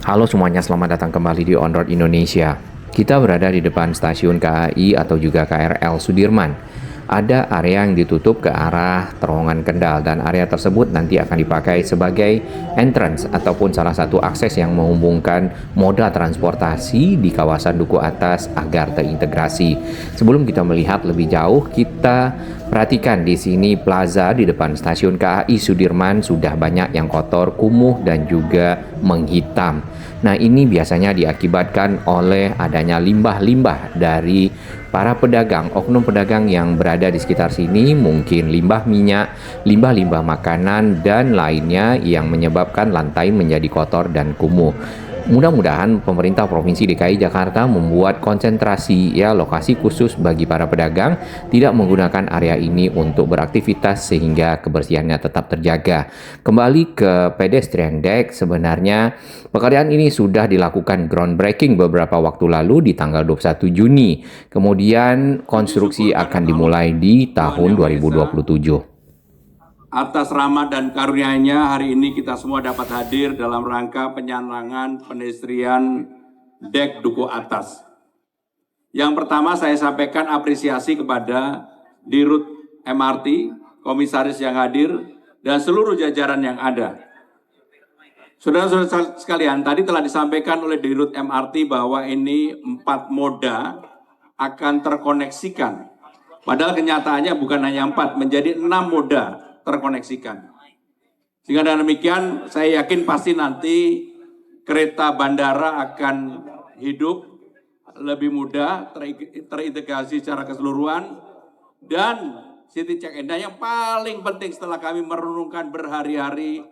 Halo semuanya, selamat datang kembali di On Road Indonesia. Kita berada di depan stasiun KAI atau juga KRL Sudirman. Ada area yang ditutup ke arah terowongan Kendal dan area tersebut nanti akan dipakai sebagai entrance ataupun salah satu akses yang menghubungkan moda transportasi di kawasan Duku Atas agar terintegrasi. Sebelum kita melihat lebih jauh, kita perhatikan di sini plaza di depan stasiun KAI Sudirman sudah banyak yang kotor, kumuh dan juga menghitam. Nah, ini biasanya diakibatkan oleh adanya limbah-limbah dari para pedagang, oknum pedagang yang berada di sekitar sini, mungkin limbah minyak, limbah-limbah makanan, dan lainnya yang menyebabkan lantai menjadi kotor dan kumuh. Mudah-mudahan pemerintah Provinsi DKI Jakarta membuat konsentrasi lokasi khusus bagi para pedagang tidak menggunakan area ini untuk beraktivitas sehingga kebersihannya tetap terjaga. Kembali ke pedestrian deck, sebenarnya pekerjaan ini sudah dilakukan groundbreaking beberapa waktu lalu di tanggal 21 Juni. Kemudian konstruksi akan dimulai di tahun 2027. Atas rahmat dan karunia-Nya hari ini kita semua dapat hadir dalam rangka penyanangan pedestrian dek Duku Atas. Yang pertama saya sampaikan apresiasi kepada Dirut MRT, komisaris yang hadir, dan seluruh jajaran yang ada. Saudara-saudara sekalian, tadi telah disampaikan oleh Dirut MRT bahwa ini 4 moda akan terkoneksikan. Padahal kenyataannya bukan hanya 4, menjadi 6 moda terkoneksikan. Sehingga dengan demikian saya yakin pasti nanti kereta bandara akan hidup lebih mudah, terintegrasi secara keseluruhan, dan City Check-in. Dan yang paling penting setelah kami merenungkan berhari-hari,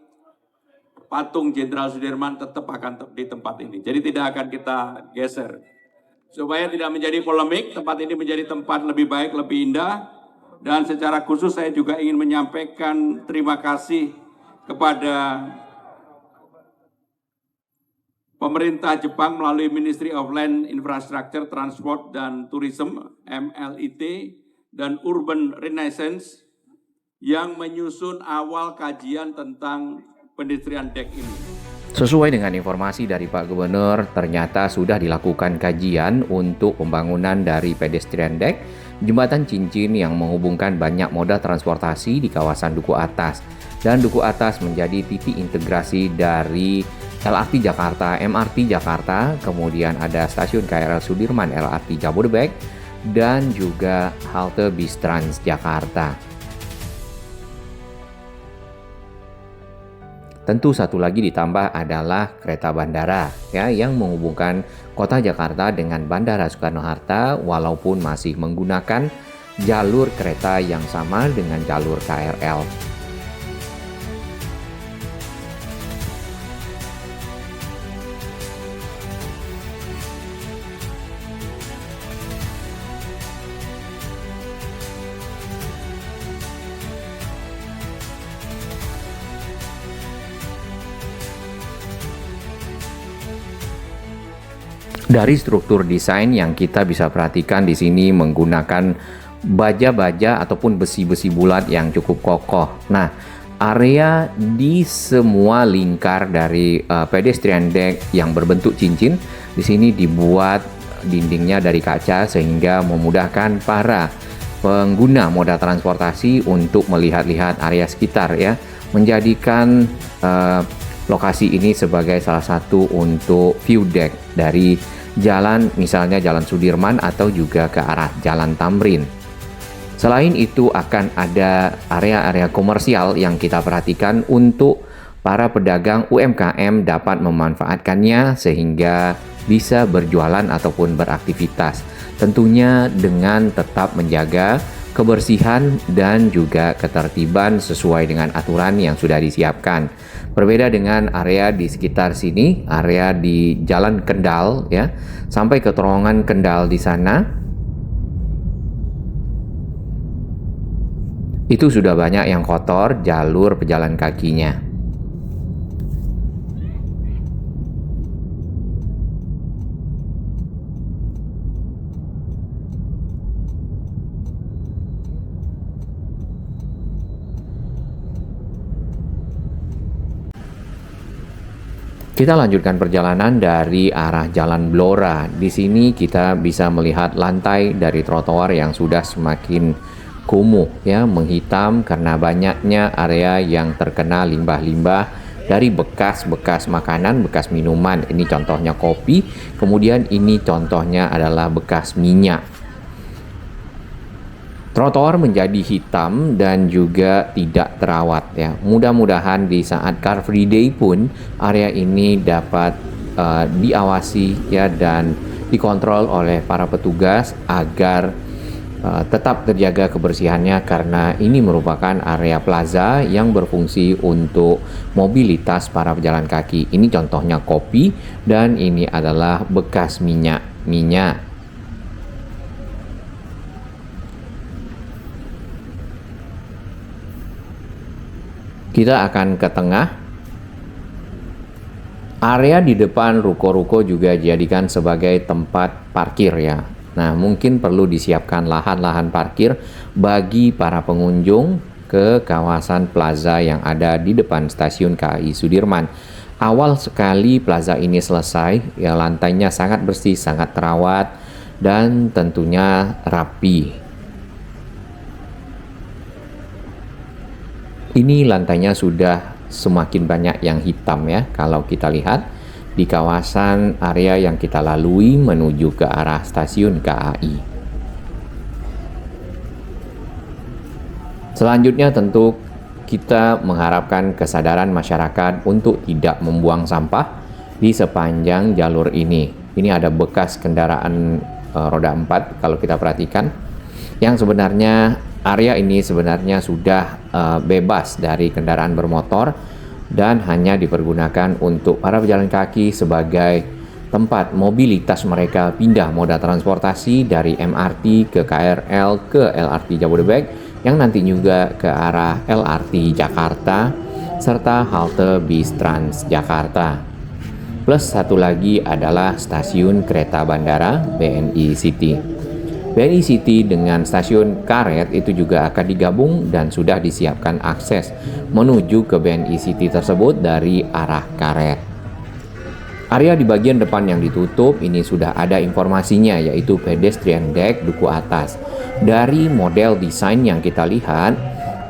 patung Jenderal Sudirman tetap akan di tempat ini. Jadi tidak akan kita geser. Supaya tidak menjadi polemik, tempat ini menjadi tempat lebih baik, lebih indah. Dan secara khusus saya juga ingin menyampaikan terima kasih kepada pemerintah Jepang melalui Ministry of Land, Infrastructure, Transport, dan Tourism, MLIT, dan Urban Renaissance yang menyusun awal kajian tentang pedestrian deck ini. Sesuai dengan informasi dari Pak Gubernur, ternyata sudah dilakukan kajian untuk pembangunan dari pedestrian deck, jembatan cincin yang menghubungkan banyak moda transportasi di kawasan Duku Atas. Dan Duku Atas menjadi titik integrasi dari LRT Jakarta, MRT Jakarta, kemudian ada stasiun KRL Sudirman, LRT Jabodebek, dan juga halte bis Trans Jakarta. Tentu satu lagi ditambah adalah kereta bandara yang menghubungkan kota Jakarta dengan Bandara Soekarno-Hatta walaupun masih menggunakan jalur kereta yang sama dengan jalur KRL. Dari struktur desain yang kita bisa perhatikan di sini menggunakan baja-baja ataupun besi-besi bulat yang cukup kokoh. Nah, area di semua lingkar dari pedestrian deck yang berbentuk cincin di sini dibuat dindingnya dari kaca sehingga memudahkan para pengguna moda transportasi untuk melihat-lihat area sekitar menjadikan lokasi ini sebagai salah satu untuk view deck dari jalan, misalnya Jalan Sudirman atau juga ke arah Jalan Tamrin. Selain itu akan ada area-area komersial yang kita perhatikan untuk para pedagang UMKM dapat memanfaatkannya sehingga bisa berjualan ataupun beraktivitas. Tentunya dengan tetap menjaga kebersihan dan juga ketertiban sesuai dengan aturan yang sudah disiapkan. Berbeda dengan area di sekitar sini, area di Jalan Kendal sampai ke terowongan Kendal di sana, itu sudah banyak yang kotor jalur pejalan kakinya. Kita lanjutkan perjalanan dari arah Jalan Blora. Di sini kita bisa melihat lantai dari trotoar yang sudah semakin kumuh ya, menghitam karena banyaknya area yang terkena limbah-limbah dari bekas-bekas makanan, bekas minuman. Ini contohnya kopi, kemudian ini contohnya adalah bekas minyak. Trotoar menjadi hitam dan juga tidak terawat ya. Mudah-mudahan di saat Car Free Day pun area ini dapat diawasi ya dan dikontrol oleh para petugas agar tetap terjaga kebersihannya, karena ini merupakan area plaza yang berfungsi untuk mobilitas para pejalan kaki. Ini contohnya kopi dan ini adalah bekas minyak. Kita akan ke tengah. Area di depan ruko-ruko juga dijadikan sebagai tempat parkir ya. Nah, mungkin perlu disiapkan lahan-lahan parkir bagi para pengunjung ke kawasan plaza yang ada di depan stasiun KAI Sudirman. Awal sekali plaza ini selesai, ya lantainya sangat bersih, sangat terawat, dan tentunya rapi. Ini lantainya sudah semakin banyak yang hitam ya, kalau kita lihat di kawasan area yang kita lalui menuju ke arah stasiun KAI. Selanjutnya tentu kita mengharapkan kesadaran masyarakat untuk tidak membuang sampah di sepanjang jalur ini. Ini ada bekas kendaraan roda 4 kalau kita perhatikan, yang sebenarnya area ini sebenarnya sudah bebas dari kendaraan bermotor dan hanya dipergunakan untuk para pejalan kaki sebagai tempat mobilitas mereka pindah moda transportasi dari MRT ke KRL ke LRT Jabodebek, yang nanti juga ke arah LRT Jakarta serta halte bis Transjakarta. Plus satu lagi adalah stasiun kereta bandara BNI City. BNI City dengan stasiun karet itu juga akan digabung dan sudah disiapkan akses menuju ke BNI City tersebut dari arah karet. Area di bagian depan yang ditutup ini sudah ada informasinya, yaitu pedestrian deck duku atas. Dari model desain yang kita lihat,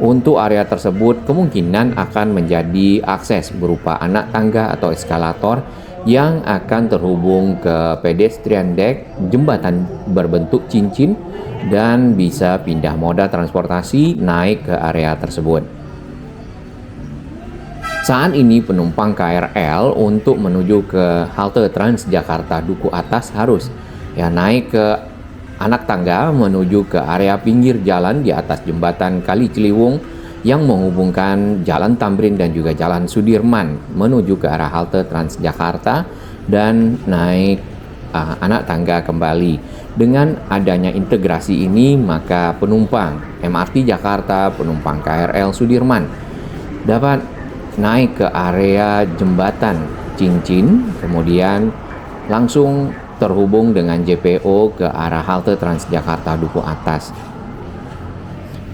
untuk area tersebut kemungkinan akan menjadi akses berupa anak tangga atau eskalator yang akan terhubung ke pedestrian deck, jembatan berbentuk cincin, dan bisa pindah moda transportasi naik ke area tersebut. Saat ini penumpang KRL untuk menuju ke halte Transjakarta Duku Atas harus naik ke anak tangga menuju ke area pinggir jalan di atas jembatan Kali Ciliwung yang menghubungkan Jalan Tamrin dan juga Jalan Sudirman menuju ke arah halte Transjakarta dan naik anak tangga kembali. Dengan adanya integrasi ini, maka penumpang MRT Jakarta, penumpang KRL Sudirman dapat naik ke area jembatan cincin, kemudian langsung terhubung dengan JPO ke arah halte Transjakarta Duku Atas.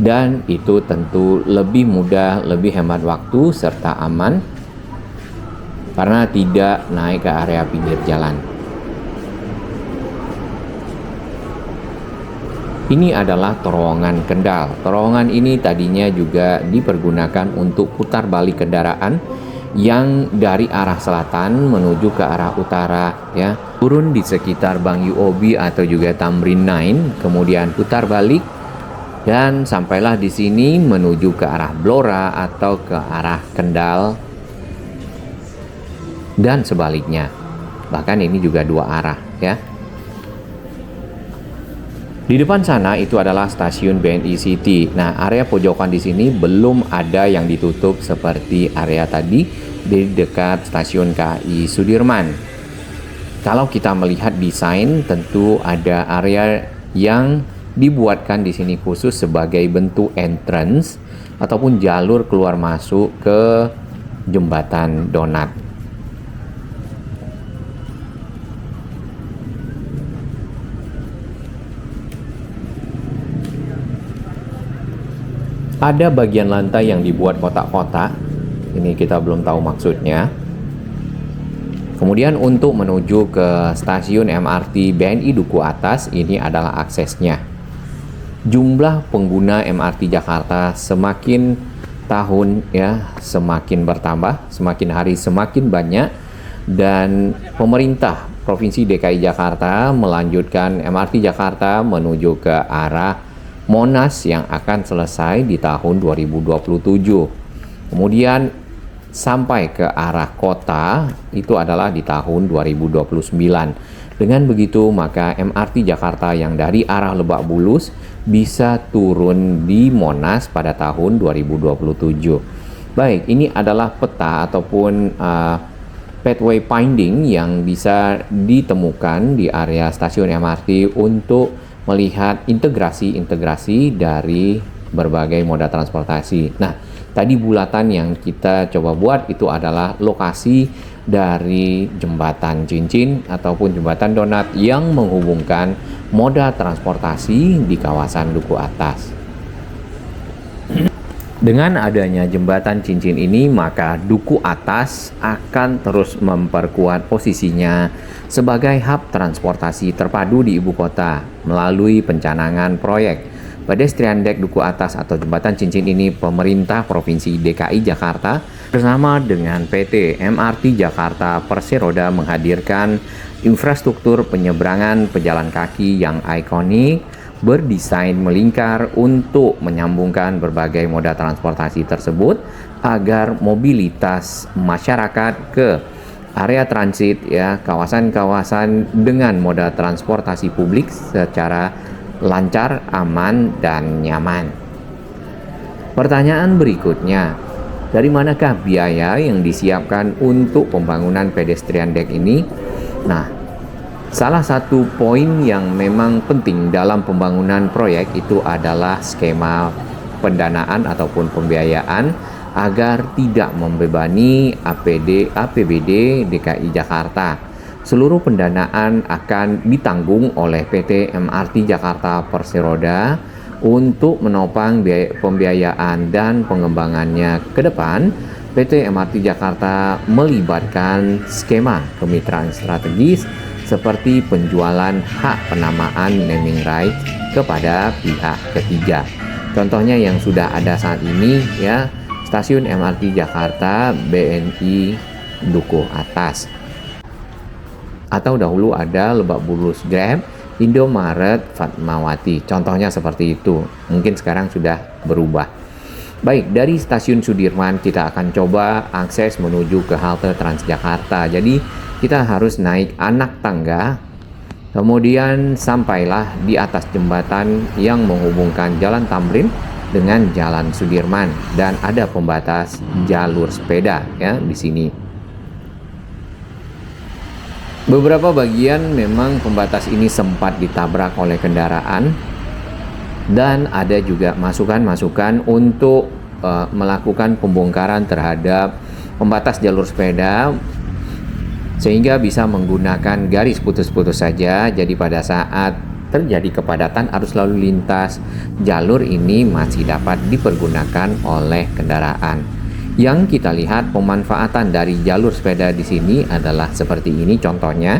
Dan itu tentu lebih mudah, lebih hemat waktu, serta aman karena tidak naik ke area pinggir jalan. Ini adalah terowongan Kendal. Terowongan ini tadinya juga dipergunakan untuk putar balik kendaraan yang dari arah selatan menuju ke arah utara ya. Turun di sekitar Bank UOB atau juga Tamrin 9, kemudian putar balik dan sampailah di sini menuju ke arah Blora atau ke arah Kendal dan sebaliknya. Bahkan ini juga dua arah ya. Di depan sana itu adalah stasiun BNI City. Nah, area pojokan di sini belum ada yang ditutup seperti area tadi di dekat stasiun KAI Sudirman. Kalau kita melihat desain, tentu ada area yang dibuatkan di sini khusus sebagai bentuk entrance ataupun jalur keluar masuk ke jembatan Donat. Ada bagian lantai yang dibuat kotak-kotak. Ini kita belum tahu maksudnya. Kemudian untuk menuju ke stasiun MRT BNI Duku Atas, ini adalah aksesnya. Jumlah pengguna MRT Jakarta semakin tahun semakin bertambah, semakin hari semakin banyak, dan pemerintah Provinsi DKI Jakarta melanjutkan MRT Jakarta menuju ke arah Monas yang akan selesai di tahun 2027. Kemudian sampai ke arah kota itu adalah di tahun 2029. Dengan begitu maka MRT Jakarta yang dari arah Lebak Bulus bisa turun di Monas pada tahun 2027. Baik, ini adalah peta ataupun pathway finding yang bisa ditemukan di area stasiun MRT untuk melihat integrasi dari berbagai moda transportasi. Nah, tadi bulatan yang kita coba buat itu adalah lokasi dari jembatan cincin ataupun jembatan donat yang menghubungkan moda transportasi di kawasan Duku Atas. Dengan adanya jembatan cincin ini, maka Duku Atas akan terus memperkuat posisinya sebagai hub transportasi terpadu di ibu kota melalui pencanangan proyek pedestrian deck Duku Atas atau jembatan cincin ini. Pemerintah Provinsi DKI Jakarta bersama dengan PT MRT Jakarta Perseroda menghadirkan infrastruktur penyeberangan pejalan kaki yang ikonik, berdesain melingkar untuk menyambungkan berbagai moda transportasi tersebut agar mobilitas masyarakat ke area transit kawasan-kawasan dengan moda transportasi publik secara lancar, aman, dan nyaman. Pertanyaan berikutnya, dari manakah biaya yang disiapkan untuk pembangunan pedestrian deck ini? Nah, salah satu poin yang memang penting dalam pembangunan proyek itu adalah skema pendanaan ataupun pembiayaan agar tidak membebani APBD DKI Jakarta. Seluruh pendanaan akan ditanggung oleh PT MRT Jakarta Perseroda untuk menopang biaya pembiayaan dan pengembangannya ke depan. PT MRT Jakarta melibatkan skema kemitraan strategis seperti penjualan hak penamaan naming right kepada pihak ketiga. Contohnya yang sudah ada saat ini stasiun MRT Jakarta BNI Duku Atas. Atau dahulu ada Lebak Bulus Grab, Indomaret Fatmawati. Contohnya seperti itu. Mungkin sekarang sudah berubah. Baik, dari stasiun Sudirman kita akan coba akses menuju ke halte Transjakarta. Jadi kita harus naik anak tangga, kemudian sampailah di atas jembatan yang menghubungkan Jalan Tamrin dengan Jalan Sudirman, dan ada pembatas jalur sepeda di sini. Beberapa bagian memang pembatas ini sempat ditabrak oleh kendaraan, dan ada juga masukan-masukan untuk melakukan pembongkaran terhadap pembatas jalur sepeda sehingga bisa menggunakan garis putus-putus saja. Jadi pada saat terjadi kepadatan arus lalu lintas, jalur ini masih dapat dipergunakan oleh kendaraan. Yang kita lihat pemanfaatan dari jalur sepeda di sini adalah seperti ini. Contohnya,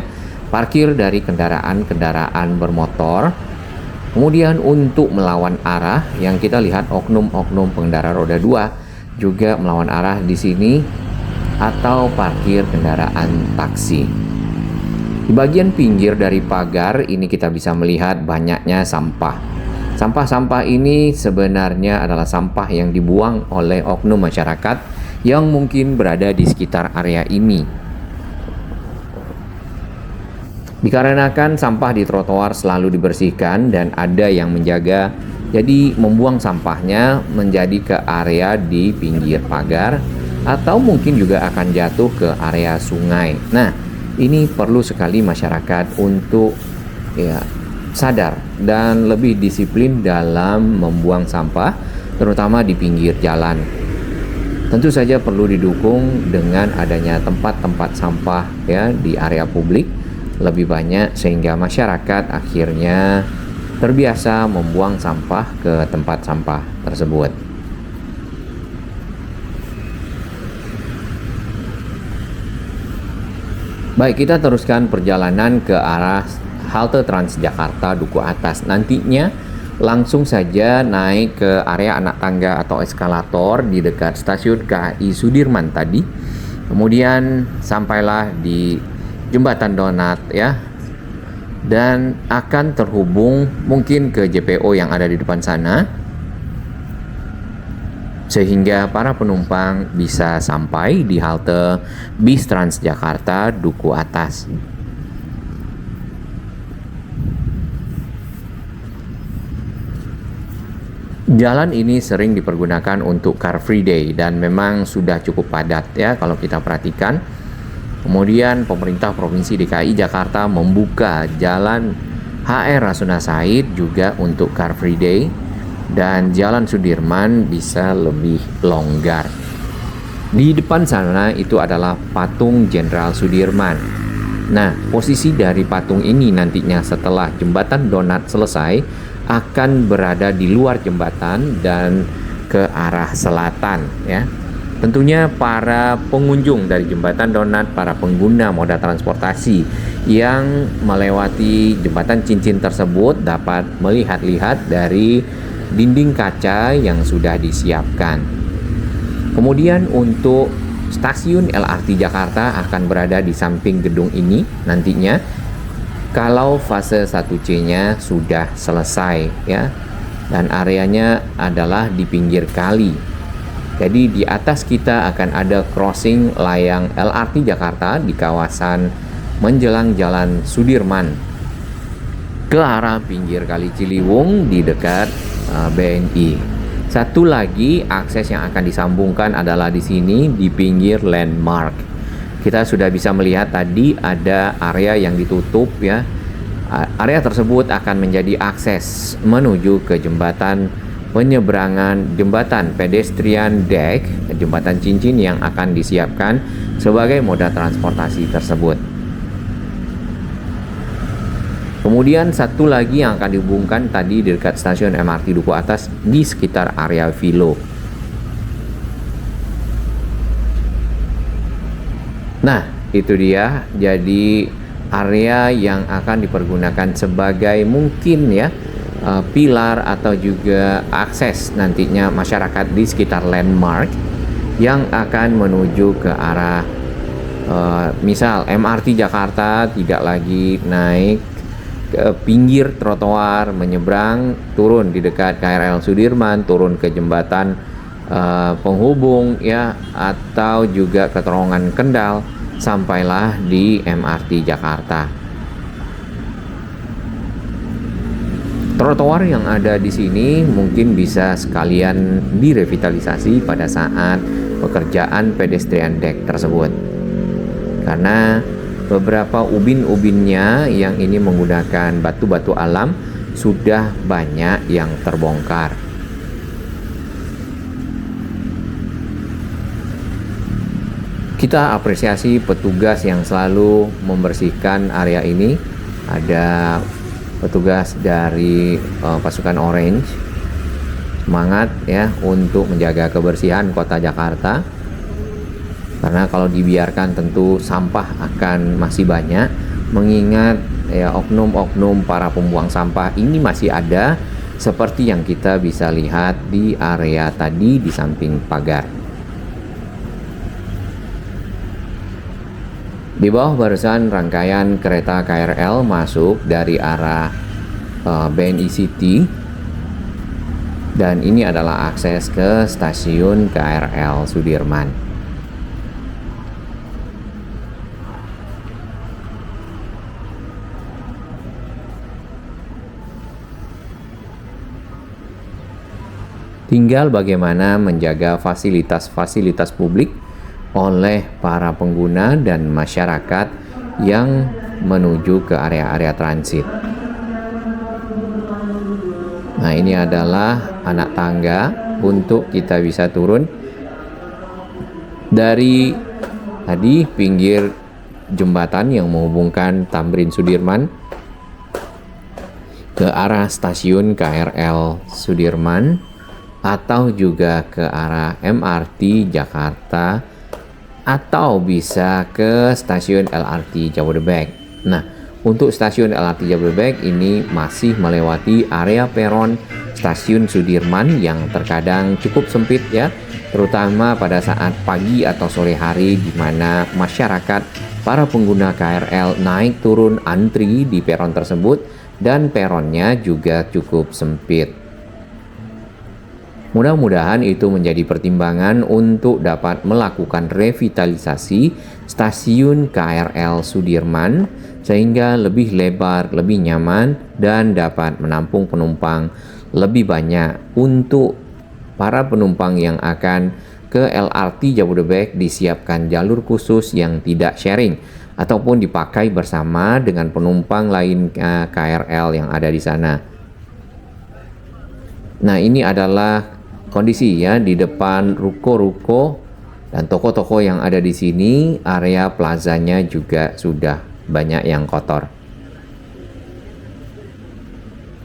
parkir dari kendaraan-kendaraan bermotor. Kemudian untuk melawan arah, yang kita lihat oknum-oknum pengendara roda 2 juga melawan arah di sini, atau parkir kendaraan taksi. Di bagian pinggir dari pagar ini kita bisa melihat banyaknya sampah. Sampah-sampah ini sebenarnya adalah sampah yang dibuang oleh oknum masyarakat yang mungkin berada di sekitar area ini. Dikarenakan sampah di trotoar selalu dibersihkan dan ada yang menjaga, jadi membuang sampahnya menjadi ke area di pinggir pagar atau mungkin juga akan jatuh ke area sungai. Nah, ini perlu sekali masyarakat untuk sadar dan lebih disiplin dalam membuang sampah, terutama di pinggir jalan. Tentu saja perlu didukung dengan adanya tempat-tempat sampah di area publik lebih banyak, sehingga masyarakat akhirnya terbiasa membuang sampah ke tempat sampah tersebut. Baik, kita teruskan perjalanan ke arah halte Transjakarta Duku Atas. Nantinya langsung saja naik ke area anak tangga atau eskalator di dekat stasiun KAI Sudirman tadi. Kemudian sampailah di Jembatan Donat ya. Dan akan terhubung mungkin ke JPO yang ada di depan sana, sehingga para penumpang bisa sampai di halte bis Transjakarta Duku Atas. Jalan ini sering dipergunakan untuk Car Free Day dan memang sudah cukup padat ya kalau kita perhatikan. Kemudian pemerintah Provinsi DKI Jakarta membuka jalan HR Rasuna Said juga untuk Car Free Day, dan Jalan Sudirman bisa lebih longgar. Di depan sana itu adalah patung Jenderal Sudirman. Nah, posisi dari patung ini nantinya setelah Jembatan Donat selesai akan berada di luar jembatan dan ke arah selatan ya. Tentunya para pengunjung dari Jembatan Donat, para pengguna moda transportasi yang melewati jembatan cincin tersebut dapat melihat-lihat dari dinding kaca yang sudah disiapkan. Kemudian untuk stasiun LRT Jakarta akan berada di samping gedung ini nantinya kalau fase 1C-nya sudah selesai ya. Dan areanya adalah di pinggir kali. Jadi di atas kita akan ada crossing layang LRT Jakarta di kawasan menjelang Jalan Sudirman ke arah pinggir Kali Ciliwung di dekat BNI. Satu lagi akses yang akan disambungkan adalah di sini di pinggir Landmark. Kita sudah bisa melihat tadi ada area yang ditutup ya. Area tersebut akan menjadi akses menuju ke jembatan penyeberangan jembatan pedestrian deck, jembatan cincin yang akan disiapkan sebagai moda transportasi tersebut. Kemudian satu lagi yang akan dihubungkan tadi di dekat stasiun MRT Duku Atas di sekitar area Vilo. Nah, itu dia jadi area yang akan dipergunakan sebagai mungkin ya pilar atau juga akses nantinya masyarakat di sekitar Landmark yang akan menuju ke arah misal MRT Jakarta tidak lagi naik ke pinggir trotoar menyeberang, turun di dekat KRL Sudirman, turun ke jembatan penghubung ya, atau juga ke terowongan Kendal, sampailah di MRT Jakarta. Trotoar yang ada di sini mungkin bisa sekalian direvitalisasi pada saat pekerjaan pedestrian deck tersebut. Karena beberapa ubin-ubinnya yang ini menggunakan batu-batu alam sudah banyak yang terbongkar. Kita apresiasi petugas yang selalu membersihkan area ini. Ada petugas dari pasukan Orange, semangat ya untuk menjaga kebersihan kota Jakarta, karena kalau dibiarkan tentu sampah akan masih banyak, mengingat ya oknum-oknum para pembuang sampah ini masih ada seperti yang kita bisa lihat di area tadi di samping pagar. Di bawah barusan rangkaian kereta KRL masuk dari arah BNI City, dan ini adalah akses ke stasiun KRL Sudirman. Tinggal bagaimana menjaga fasilitas-fasilitas publik oleh para pengguna dan masyarakat yang menuju ke area-area transit. Nah, ini adalah anak tangga untuk kita bisa turun dari tadi pinggir jembatan yang menghubungkan Tamrin Sudirman ke arah stasiun KRL Sudirman atau juga ke arah MRT Jakarta atau bisa ke stasiun LRT Jabodebek. Nah, untuk stasiun LRT Jabodebek ini masih melewati area peron stasiun Sudirman yang terkadang cukup sempit ya, terutama pada saat pagi atau sore hari di mana masyarakat para pengguna KRL naik turun antri di peron tersebut dan peronnya juga cukup sempit. Mudah-mudahan itu menjadi pertimbangan untuk dapat melakukan revitalisasi stasiun KRL Sudirman sehingga lebih lebar, lebih nyaman, dan dapat menampung penumpang lebih banyak. Untuk para penumpang yang akan ke LRT Jabodebek disiapkan jalur khusus yang tidak sharing ataupun dipakai bersama dengan penumpang lain KRL yang ada di sana. Nah, ini adalah kondisi ya di depan ruko-ruko dan toko-toko yang ada di sini. Area plazanya juga sudah banyak yang kotor.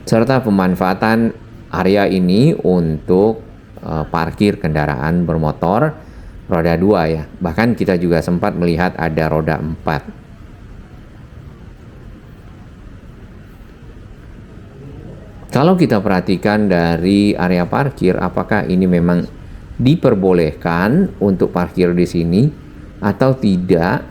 Serta pemanfaatan area ini untuk parkir kendaraan bermotor roda 2 ya. Bahkan kita juga sempat melihat ada roda 4. Kalau kita perhatikan dari area parkir, apakah ini memang diperbolehkan untuk parkir di sini atau tidak?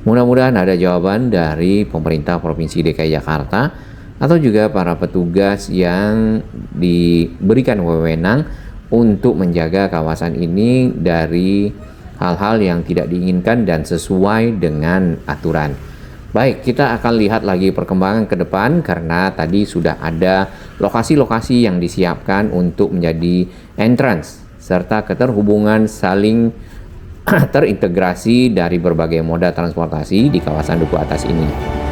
Mudah-mudahan ada jawaban dari pemerintah Provinsi DKI Jakarta atau juga para petugas yang diberikan wewenang untuk menjaga kawasan ini dari hal-hal yang tidak diinginkan dan sesuai dengan aturan. Baik, kita akan lihat lagi perkembangan ke depan karena tadi sudah ada lokasi-lokasi yang disiapkan untuk menjadi entrance serta keterhubungan saling terintegrasi dari berbagai moda transportasi di kawasan Duku Atas ini.